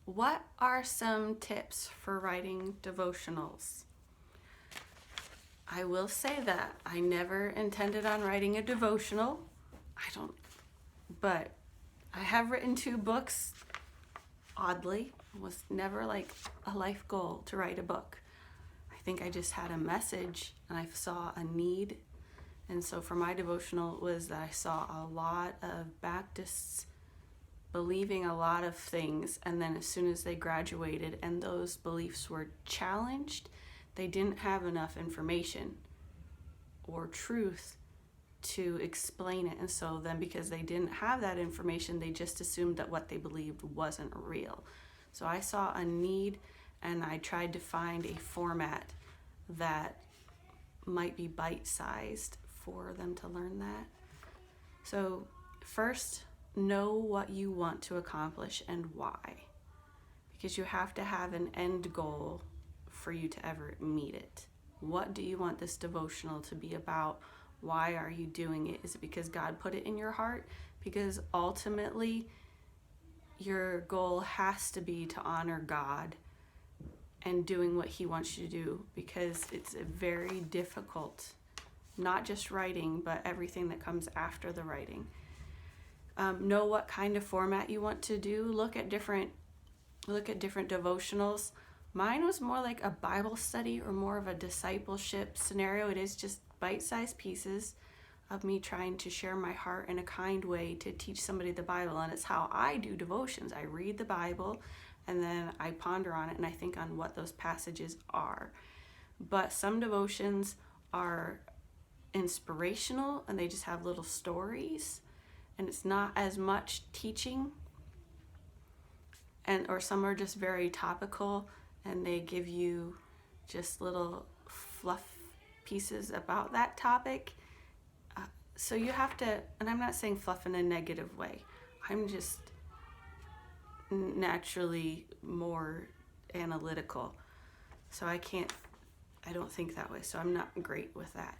What are some tips for writing devotionals? I will say that I never intended on writing a devotional. But I have written 2 books. Oddly, it was never like a life goal to write a book. I think I just had a message and I saw a need. And so for my devotional was that I saw a lot of Baptists believing a lot of things, and then as soon as they graduated and those beliefs were challenged, they didn't have enough information or truth to explain it. And so then because they didn't have that information, they just assumed that what they believed wasn't real. So I saw a need and I tried to find a format that might be bite-sized for them to learn that. So first, know what you want to accomplish and why, because you have to have an end goal for you to ever meet it. What do you want this devotional to be about? Why are you doing it? Is it because God put it in your heart? Because ultimately your goal has to be to honor God and doing what he wants you to do, because it's a very difficult, not just writing, but everything that comes after the writing. Know what kind of format you want to do. Look at different devotionals. Mine was more like a Bible study or more of a discipleship scenario. It is just bite-sized pieces of me trying to share my heart in a kind way to teach somebody the Bible. And it's how I do devotions. I read the Bible and then I ponder on it and I think on what those passages are. But some devotions are inspirational and they just have little stories, and it's not as much teaching, or some are just very topical and they give you just little fluff pieces about that topic. So you have to, and I'm not saying fluff in a negative way, I'm just naturally more analytical, so I don't think that way, so I'm not great with that.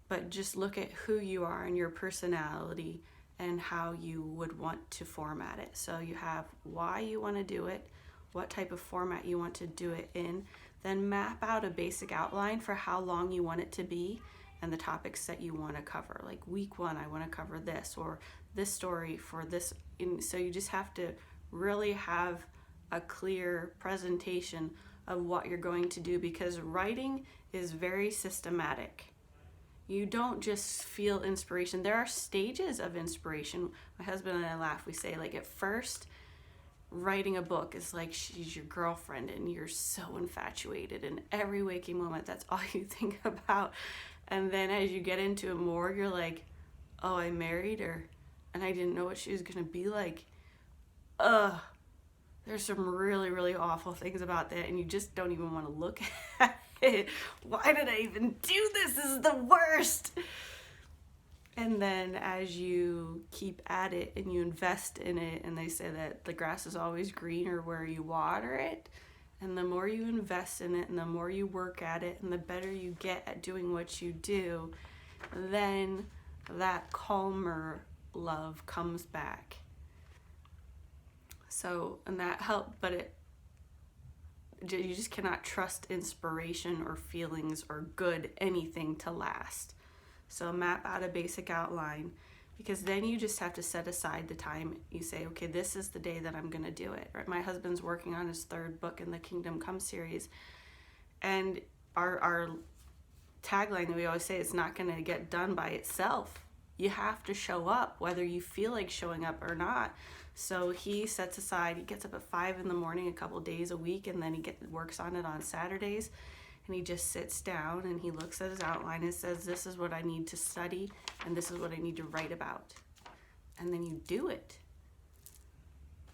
But just look at who you are and your personality and how you would want to format it. So you have why you want to do it, what type of format you want to do it in, then map out a basic outline for how long you want it to be and the topics that you want to cover. Like week 1, I want to cover this, or this story for this. And so you just have to really have a clear presentation of what you're going to do, because writing is very systematic. You don't just feel inspiration. There are stages of inspiration. My husband and I laugh. We say, like, at first, writing a book is like she's your girlfriend and you're so infatuated, and every waking moment, that's all you think about. And then as you get into it more, you're like, oh, I married her and I didn't know what she was going to be like. There's some really, really awful things about that, and you just don't even want to look at it. Why did I even do this? This is the worst. And then as you keep at it and you invest in it, and they say that the grass is always greener where you water it, and the more you invest in it and the more you work at it and the better you get at doing what you do, then that calmer love comes back. So, and that helped, but you just cannot trust inspiration or feelings or good anything to last. So map out a basic outline, because then you just have to set aside the time. You say, okay, this is the day that I'm going to do it. Right? My husband's working on his 3rd book in the Kingdom Come series, and our tagline that we always say, it's not going to get done by itself. You have to show up whether you feel like showing up or not. So he sets aside, he gets up at 5 in the morning a couple days a week, and then he works on it on Saturdays. And he just sits down and he looks at his outline and says, this is what I need to study and this is what I need to write about. And then you do it.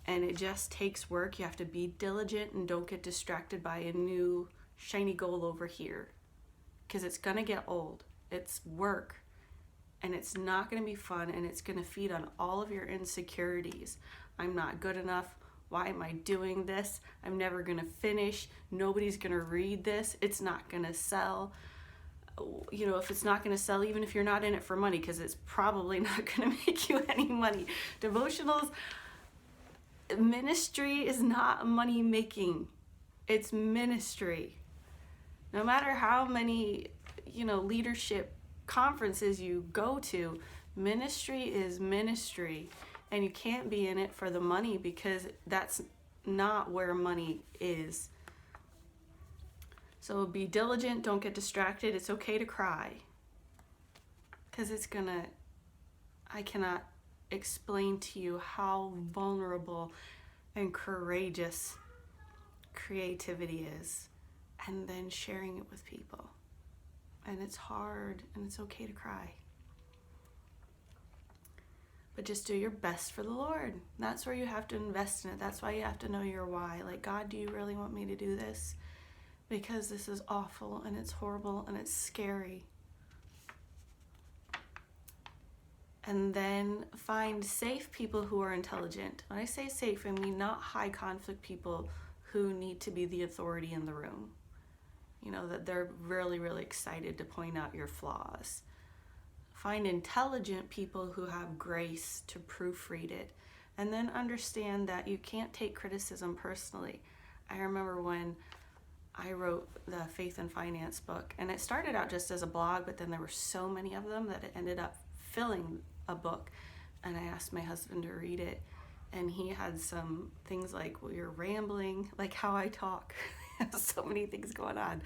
And it just takes work. You have to be diligent and don't get distracted by a new shiny goal over here, because it's going to get old. It's work. And it's not going to be fun, and it's going to feed on all of your insecurities. I'm not good enough. Why am I doing this? I'm never going to finish. Nobody's going to read this. It's not going to sell. You know, if it's not going to sell, even if you're not in it for money, because it's probably not going to make you any money. Devotionals, Ministry is not money making. It's ministry. No matter how many, leadership conferences you go to, ministry is ministry. And you can't be in it for the money, because that's not where money is. So be diligent, don't get distracted. It's okay to cry. Because I cannot explain to you how vulnerable and courageous creativity is. And then sharing it with people. And it's hard, and it's okay to cry. But just do your best for the Lord. That's where you have to invest in it. That's why you have to know your why. Like, God, do you really want me to do this? Because this is awful, and it's horrible, and it's scary. And then find safe people who are intelligent. When I say safe, I mean not high conflict people who need to be the authority in the room. That they're really, really excited to point out your flaws. Find intelligent people who have grace to proofread it. And then understand that you can't take criticism personally. I remember when I wrote the Faith and Finance book, and it started out just as a blog, but then there were so many of them that it ended up filling a book. And I asked my husband to read it, and he had some things like, well, you're rambling, like how I talk. So many things going on.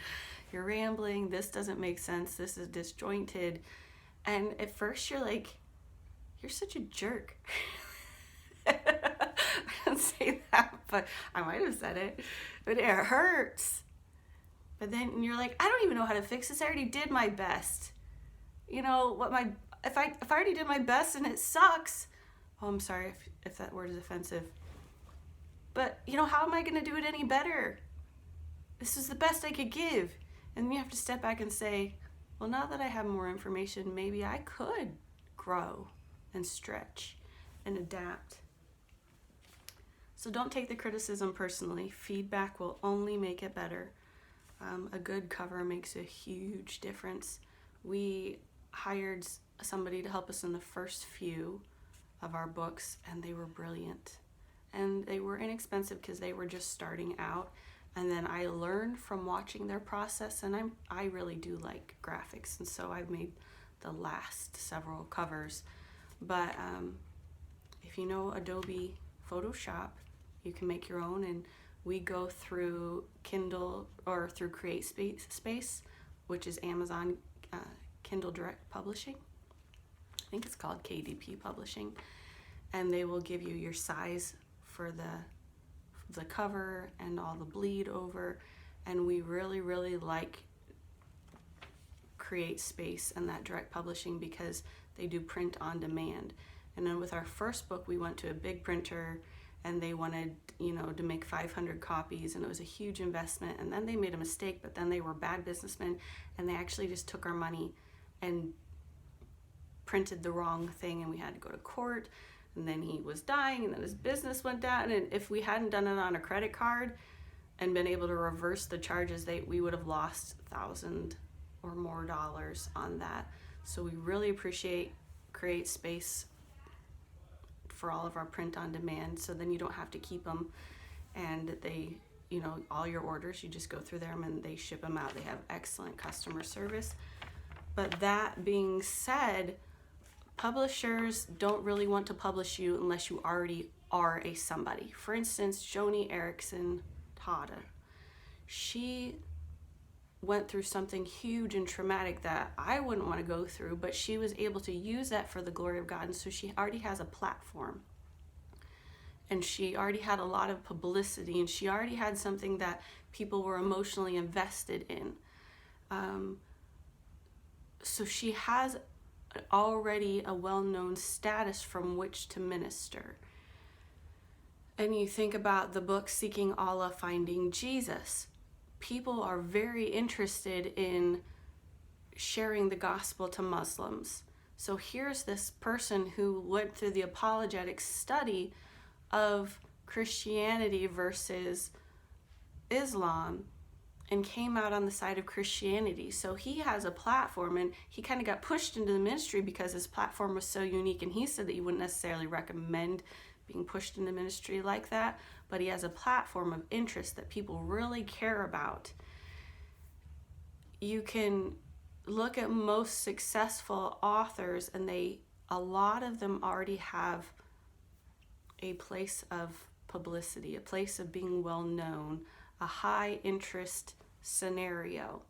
You're rambling, this doesn't make sense, this is disjointed. And at first you're like, you're such a jerk. I don't say that, but I might have said it. But it hurts. But then you're like, I don't even know how to fix this. I already did my best. If I already did my best and it sucks. Oh, I'm sorry if that word is offensive. But how am I going to do it any better? This is the best I could give. And then you have to step back and say, well, now that I have more information, maybe I could grow and stretch and adapt. So don't take the criticism personally. Feedback will only make it better. A good cover makes a huge difference. We hired somebody to help us in the first few of our books, and they were brilliant. And they were inexpensive because they were just starting out. And then I learned from watching their process, and I really do like graphics, and so I've made the last several covers. But if you know Adobe Photoshop, you can make your own, and we go through Kindle or through CreateSpace, which is Amazon Kindle Direct Publishing. I think it's called KDP Publishing, and they will give you your size for the cover and all the bleed over. And we really, really like CreateSpace and that direct publishing because they do print on demand. And then with our first book, we went to a big printer, and they wanted to make 500 copies, and it was a huge investment. And then they made a mistake, but then they were bad businessmen, and they actually just took our money and printed the wrong thing, and we had to go to court. And then he was dying, and then his business went down. And if we hadn't done it on a credit card and been able to reverse the charges, we would have lost $1,000 or more on that. So we really appreciate CreateSpace for all of our print on demand. So then you don't have to keep them, and they, all your orders, you just go through them and they ship them out. They have excellent customer service. But that being said, publishers don't really want to publish you unless you already are a somebody. For instance, Joni Eareckson Tada. She went through something huge and traumatic that I wouldn't want to go through, but she was able to use that for the glory of God. And so she already has a platform. And she already had a lot of publicity, and she already had something that people were emotionally invested in. So she has already a well-known status from which to minister. And you think about the book Seeking Allah, Finding Jesus. People are very interested in sharing the gospel to Muslims. So here's this person who went through the apologetic study of Christianity versus Islam and came out on the side of Christianity. So he has a platform, and he kind of got pushed into the ministry because his platform was so unique. And he said that he wouldn't necessarily recommend being pushed into ministry like that, but he has a platform of interest that people really care about. You can look at most successful authors, and a lot of them already have a place of publicity, a place of being well known, a high interest scenario,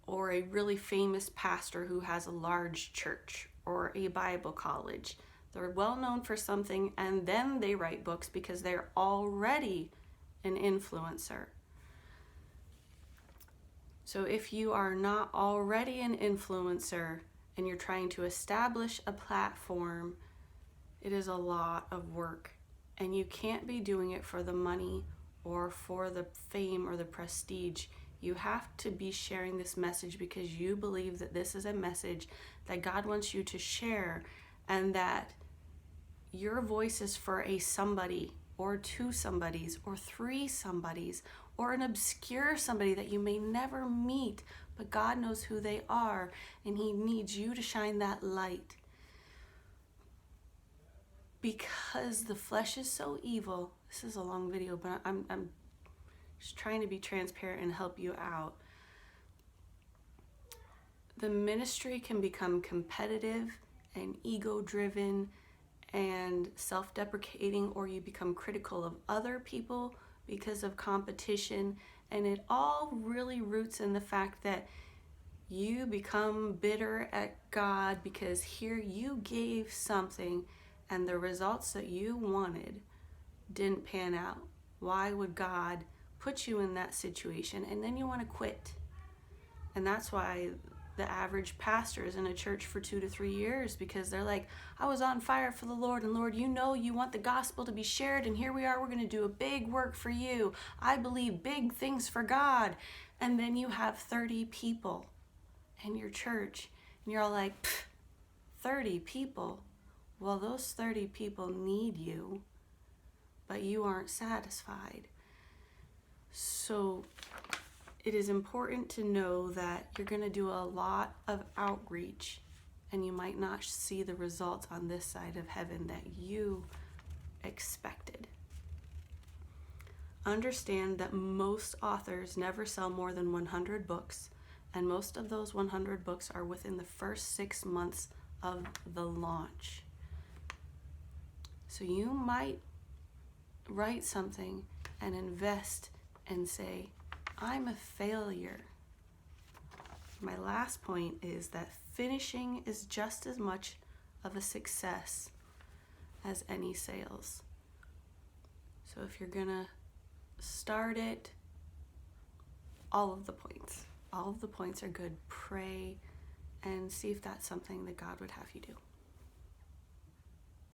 or a really famous pastor who has a large church or a Bible college. They're well known for something, and then they write books because they're already an influencer. So if you are not already an influencer and you're trying to establish a platform, it is a lot of work, and you can't be doing it for the money or for the fame or the prestige. You have to be sharing this message because you believe that this is a message that God wants you to share, and that your voice is for a somebody or two somebodies or three somebodies or an obscure somebody that you may never meet, but God knows who they are, and he needs you to shine that light. Because the flesh is so evil. This is a long video, but I'm just trying to be transparent and help you out. The ministry can become competitive and ego-driven and self-deprecating, or you become critical of other people because of competition, and it all really roots in the fact that you become bitter at God because here you gave something and the results that you wanted didn't pan out. Why would God put you in that situation? And then you want to quit. And that's why the average pastor is in a church for 2 to 3 years, because they're like, I was on fire for the Lord, and Lord, you know you want the gospel to be shared, and here we are, we're going to do a big work for you. I believe big things for God. And then you have 30 people in your church, and you're all like, 30 people? Well, those 30 people need you, but you aren't satisfied. So it is important to know that you're going to do a lot of outreach, and you might not see the results on this side of heaven that you expected. Understand that most authors never sell more than 100 books, and most of those 100 books are within the first 6 months of the launch. So you might write something and invest and say, I'm a failure. My last point is that finishing is just as much of a success as any sales. So if you're gonna start it, all of the points are good. Pray and see if that's something that God would have you do.